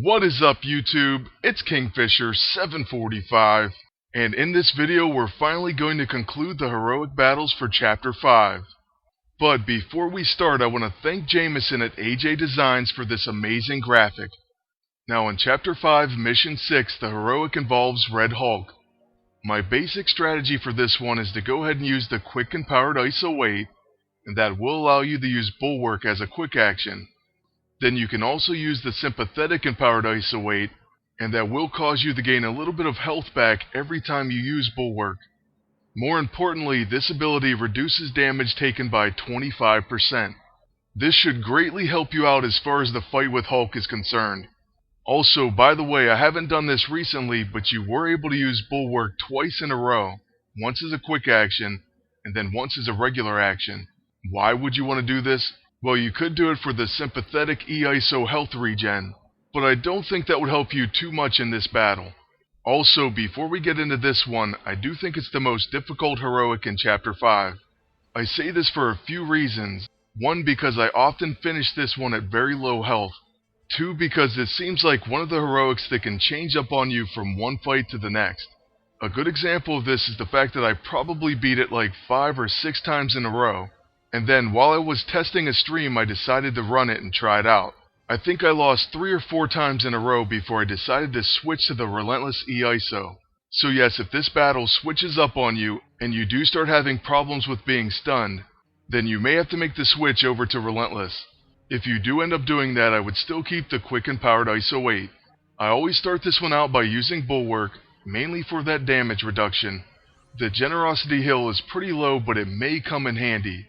What is up, YouTube? It's Kingfisher745, and in this video we're finally going to conclude the heroic battles for Chapter 5. But before we start, I want to thank Jameson at AJ Designs for this amazing graphic. Now in Chapter 5, Mission 6, the heroic involves Red Hulk. My basic strategy for this one is to go ahead and use the quick and powered ISO 8, and that will allow you to use Bulwark as a quick action. Then you can also use the sympathetic and powered ISO 8, and that will cause you to gain a little bit of health back every time you use Bulwark. More importantly, this ability reduces damage taken by 25%. This should greatly help you out as far as the fight with Hulk is concerned. Also, by the way, I haven't done this recently, but you were able to use Bulwark twice in a row, once as a quick action, and then once as a regular action. Why would you want to do this? Well, you could do it for the sympathetic E-ISO health regen, but I don't think that would help you too much in this battle. Also, before we get into this one, I do think it's the most difficult heroic in Chapter 5. I say this for a few reasons. One, because I often finish this one at very low health. Two, because it seems like one of the heroics that can change up on you from one fight to the next. A good example of this is the fact that I probably beat it like 5 or 6 times in a row. And then, while I was testing a stream, I decided to run it and try it out. I think I lost 3 or 4 times in a row before I decided to switch to the Relentless E-ISO. So yes, if this battle switches up on you, and you do start having problems with being stunned, then you may have to make the switch over to Relentless. If you do end up doing that, I would still keep the quick and powered ISO 8. I always start this one out by using Bulwark, mainly for that damage reduction. The Generosity Hill is pretty low, but it may come in handy.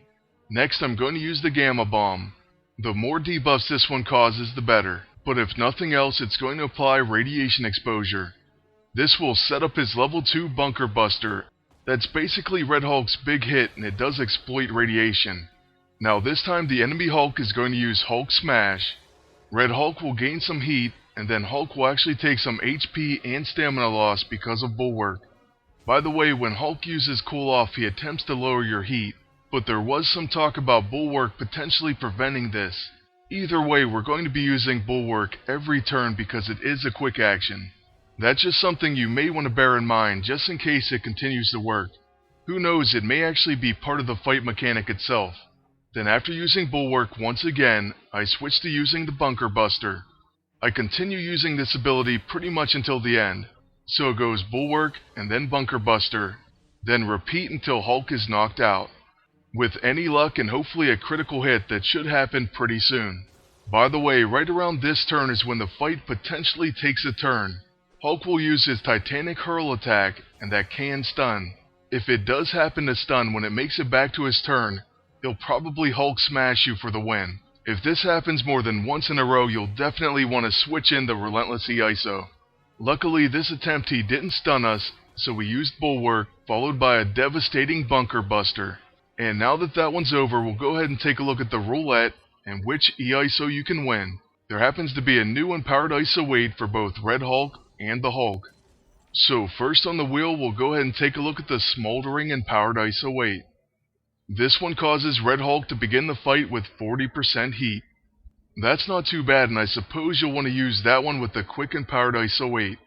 Next, I'm going to use the Gamma Bomb. The more debuffs this one causes, the better, but if nothing else, it's going to apply radiation exposure. This will set up his level 2 Bunker Buster. That's basically Red Hulk's big hit, and it does exploit radiation. Now this time the enemy Hulk is going to use Hulk Smash. Red Hulk will gain some heat, and then Hulk will actually take some HP and stamina loss because of Bulwark. By the way, when Hulk uses Cool Off, he attempts to lower your heat. But there was some talk about Bulwark potentially preventing this. Either way, we're going to be using Bulwark every turn because it is a quick action. That's just something you may want to bear in mind just in case it continues to work. Who knows, it may actually be part of the fight mechanic itself. Then after using Bulwark once again, I switch to using the Bunker Buster. I continue using this ability pretty much until the end. So it goes Bulwark and then Bunker Buster, then repeat until Hulk is knocked out. With any luck and hopefully a critical hit that should happen pretty soon. By the way, right around this turn is when the fight potentially takes a turn. Hulk will use his Titanic Hurl attack, and that can stun. If it does happen to stun when it makes it back to his turn, he'll probably Hulk Smash you for the win. If this happens more than once in a row, you'll definitely want to switch in the Relentless E-ISO. Luckily, this attempt he didn't stun us, so we used Bulwark, followed by a devastating Bunker Buster. And now that that one's over, we'll go ahead and take a look at the roulette and which E-ISO you can win. There happens to be a new empowered ISO 8 for both Red Hulk and the Hulk. So first on the wheel, we'll go ahead and take a look at the Smoldering Empowered ISO 8. This one causes Red Hulk to begin the fight with 40% heat. That's not too bad, and I suppose you'll want to use that one with the Quick Empowered ISO 8.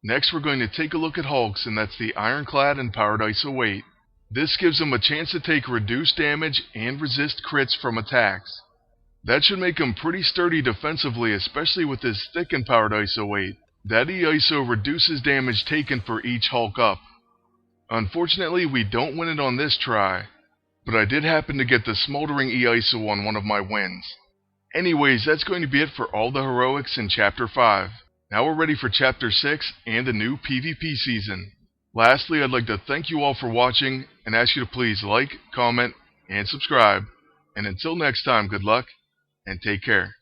Next we're going to take a look at Hulk's, and that's the Ironclad Empowered ISO 8. This gives him a chance to take reduced damage and resist crits from attacks. That should make him pretty sturdy defensively, especially with his thick empowered ISO 8. That E-ISO reduces damage taken for each Hulk up. Unfortunately, we don't win it on this try, but I did happen to get the Smoldering E-ISO on one of my wins. Anyways, that's going to be it for all the heroics in Chapter 5. Now we're ready for Chapter 6 and the new PvP season. Lastly, I'd like to thank you all for watching and ask you to please like, comment, and subscribe. And until next time, good luck and take care.